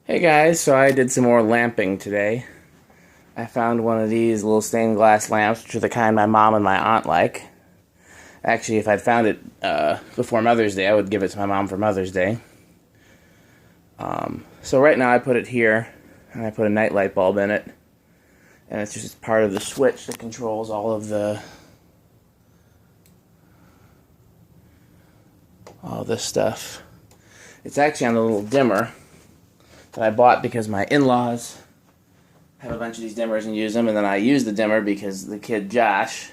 Hey guys, so I did some more lamping today. I found one of these little stained glass lamps, which are the kind my mom and my aunt like. Actually, if I'd found it before Mother's Day, I would give it to my mom for Mother's Day. So right now I put it here, and I put a night light bulb in it, and it's just part of the switch that controls all this stuff. It's actually on the little dimmer that I bought because my in-laws have a bunch of these dimmers and use them, and then I use the dimmer because the kid Josh,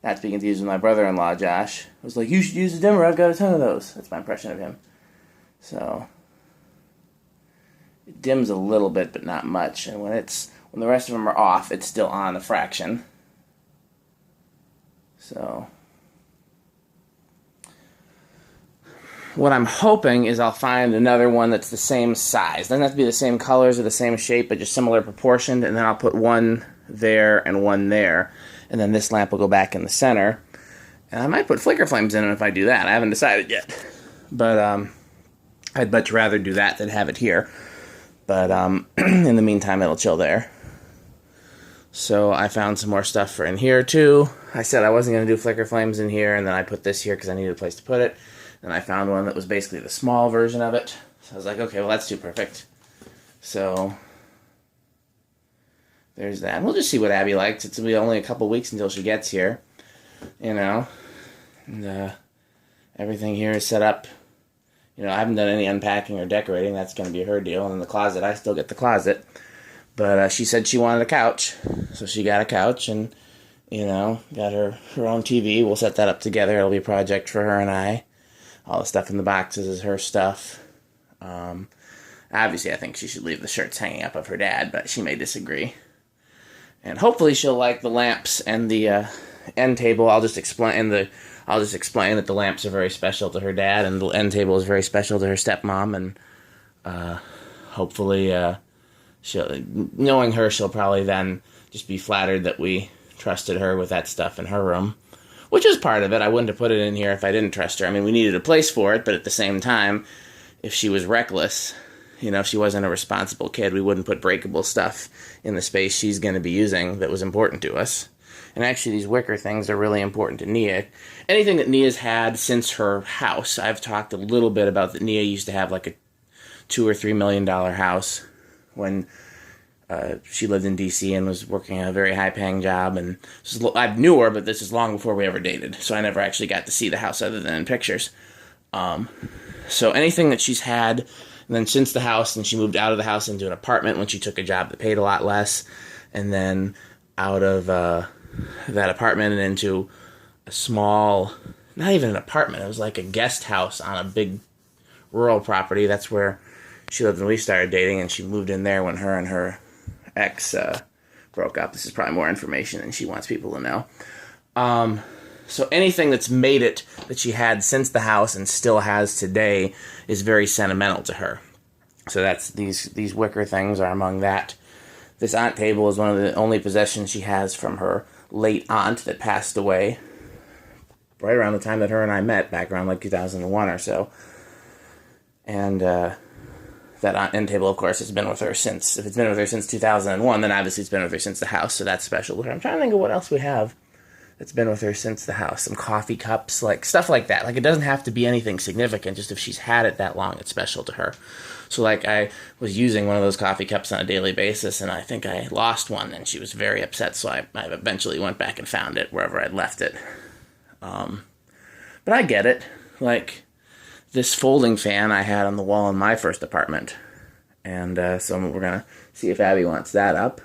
not to be confused with my brother-in-law Josh, was like, "You should use the dimmer, I've got a ton of those." That's my impression of him. So it dims a little bit, but not much, and when the rest of them are off, it's still on a fraction. So what I'm hoping is I'll find another one that's the same size. Doesn't have to be the same colors or the same shape, but just similar proportioned, and then I'll put one there and one there, and then this lamp will go back in the center. And I might put flicker flames in them if I do that. I haven't decided yet. But I'd much rather do that than have it here. But in the meantime, it'll chill there. So I found some more stuff for in here, too. I said I wasn't going to do flicker flames in here, and then I put this here because I needed a place to put it. And I found one that was basically the small version of it. So I was like, okay, well, that's too perfect. So there's that. And we'll just see what Abby likes. It's going to be only a couple weeks until she gets here, you know. And everything here is set up. You know, I haven't done any unpacking or decorating. That's going to be her deal. And in the closet, I still get the closet. But she said she wanted a couch. So she got a couch and, you know, got her own TV. We'll set that up together. It'll be a project for her and I. All the stuff in the boxes is her stuff. Obviously, I think she should leave the shirts hanging up of her dad, but she may disagree. And hopefully, she'll like the lamps and the end table. I'll just explain that the lamps are very special to her dad, and the end table is very special to her stepmom. And hopefully, knowing her, she'll probably then just be flattered that we trusted her with that stuff in her room. Which is part of it. I wouldn't have put it in here if I didn't trust her. I mean, we needed a place for it, but at the same time, if she was reckless, you know, if she wasn't a responsible kid, we wouldn't put breakable stuff in the space she's going to be using that was important to us. And actually, these wicker things are really important to Nia. Anything that Nia's had since her house, I've talked a little bit about that Nia used to have like a $2 or $3 million house when she lived in D.C. and was working a very high-paying job, and I knew her, but this is long before we ever dated, so I never actually got to see the house other than in pictures. So anything that she's had, and then since the house, and she moved out of the house into an apartment when she took a job that paid a lot less, and then out of that apartment and into a small, not even an apartment, it was like a guest house on a big rural property. That's where she lived when we started dating, and she moved in there when her and her ex broke up. This is probably more information than she wants people to know. So anything that's made it that she had since the house and still has today is very sentimental to her. So that's these wicker things are among that. This aunt table is one of the only possessions she has from her late aunt that passed away right around the time that her and I met, back around like 2001 or so. And that end table, of course, has been with her since. If it's been with her since 2001, then obviously it's been with her since the house, so that's special to her. I'm trying to think of what else we have that's been with her since the house. Some coffee cups, like stuff like that. Like, it doesn't have to be anything significant, just if she's had it that long, it's special to her. So, like, I was using one of those coffee cups on a daily basis, and I think I lost one, and she was very upset, so I eventually went back and found it wherever I'd left it. But I get it. Like, this folding fan I had on the wall in my first apartment. And so we're going to see if Abby wants that up.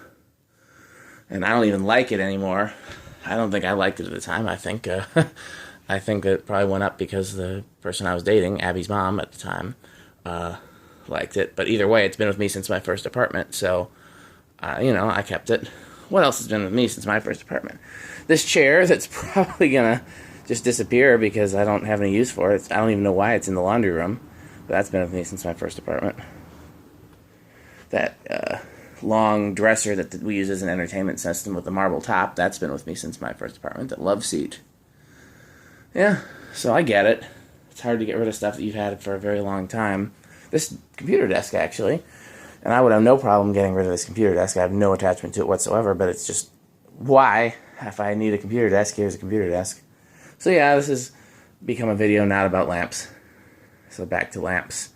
And I don't even like it anymore. I don't think I liked it at the time. I think it probably went up because the person I was dating, Abby's mom at the time, liked it. But either way, it's been with me since my first apartment. So, I kept it. What else has been with me since my first apartment? This chair that's probably going to just disappear because I don't have any use for it. I don't even know why it's in the laundry room. But that's been with me since my first apartment. That long dresser that we use as an entertainment system with the marble top, that's been with me since my first apartment. That love seat. Yeah, so I get it. It's hard to get rid of stuff that you've had for a very long time. This computer desk, actually, And I would have no problem getting rid of this computer desk. I have no attachment to it whatsoever, but it's just, why? If I need a computer desk, here's a computer desk. So yeah, this has become a video not about lamps. So back to lamps.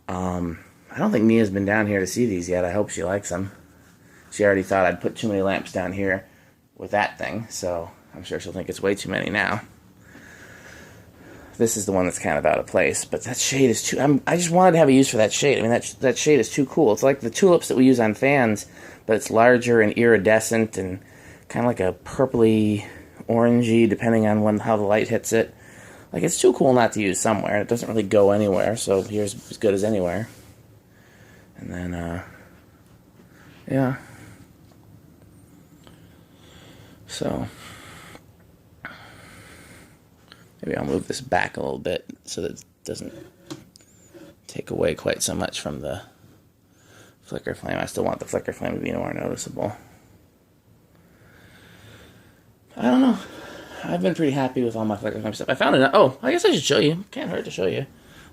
I don't think Mia's been down here to see these yet. I hope she likes them. She already thought I'd put too many lamps down here with that thing, so I'm sure she'll think it's way too many now. This is the one that's kind of out of place, but that shade is too... I just wanted to have a use for that shade. I mean, that shade is too cool. It's like the tulips that we use on fans, but it's larger and iridescent and kind of like a purpley, orangey, depending on how the light hits it. Like, it's too cool not to use somewhere. It doesn't really go anywhere, so here's as good as anywhere. And then, yeah. So, maybe I'll move this back a little bit so that it doesn't take away quite so much from the flicker flame. I still want the flicker flame to be more noticeable. I don't know. I've been pretty happy with all my flicker flame stuff. I found it. Oh, I guess I should show you. Can't hurt to show you.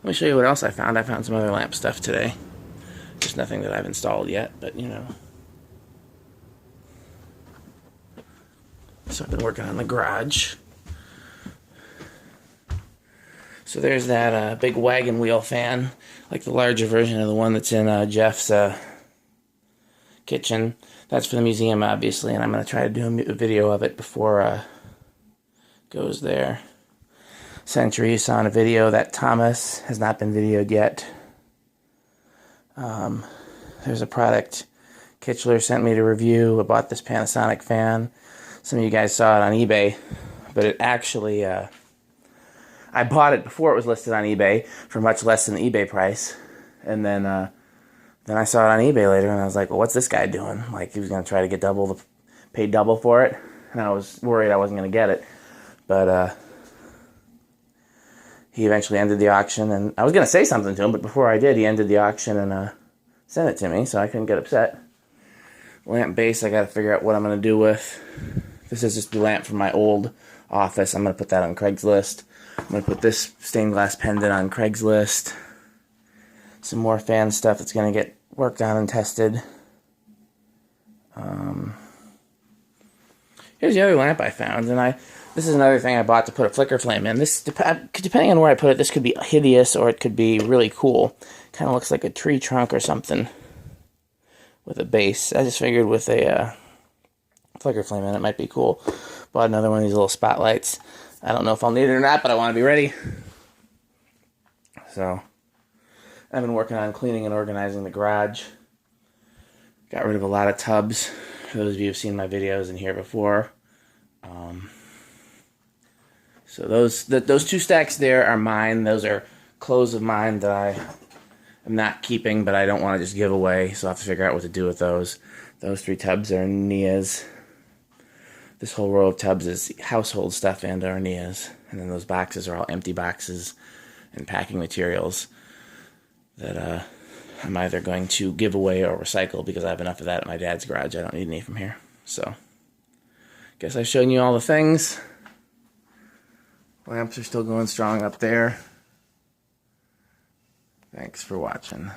Let me show you what else I found. I found some other lamp stuff today. Just nothing that I've installed yet, but you know. So I've been working on the garage. So there's that big wagon wheel fan, like the larger version of the one that's in Jeff's kitchen. That's for the museum, obviously, and I'm going to try to do a video of it before it goes there. Century, you saw in a video that Thomas has not been videoed yet. There's a product Kitchler sent me to review. I bought this Panasonic fan. Some of you guys saw it on eBay, but it actually, I bought it before it was listed on eBay for much less than the eBay price. And then I saw it on eBay later, and I was like, well, what's this guy doing? Like, he was going to try to get pay double for it. And I was worried I wasn't going to get it. But he eventually ended the auction, and I was going to say something to him, but before I did, he ended the auction and sent it to me, so I couldn't get upset. Lamp base, I got to figure out what I'm going to do with. This is just the lamp from my old office. I'm going to put that on Craigslist. I'm going to put this stained glass pendant on Craigslist. Some more fan stuff that's going to get worked on and tested. Here's the other lamp I found, and this is another thing I bought to put a flicker flame in. This, depending on where I put it, this could be hideous or it could be really cool. Kind of looks like a tree trunk or something with a base. I just figured with a flicker flame in it might be cool. Bought another one of these little spotlights. I don't know if I'll need it or not, but I want to be ready. So, I've been working on cleaning and organizing the garage. Got rid of a lot of tubs. For those of you who've seen my videos in here before. So those two stacks there are mine. Those are clothes of mine that I am not keeping, but I don't want to just give away, so I'll have to figure out what to do with those. Those 3 tubs are Nia's. This whole row of tubs is household stuff and are Nia's. And then those boxes are all empty boxes and packing materials that I'm either going to give away or recycle because I have enough of that at my dad's garage. I don't need any from here. So, guess I've shown you all the things. Lamps are still going strong up there. Thanks for watching.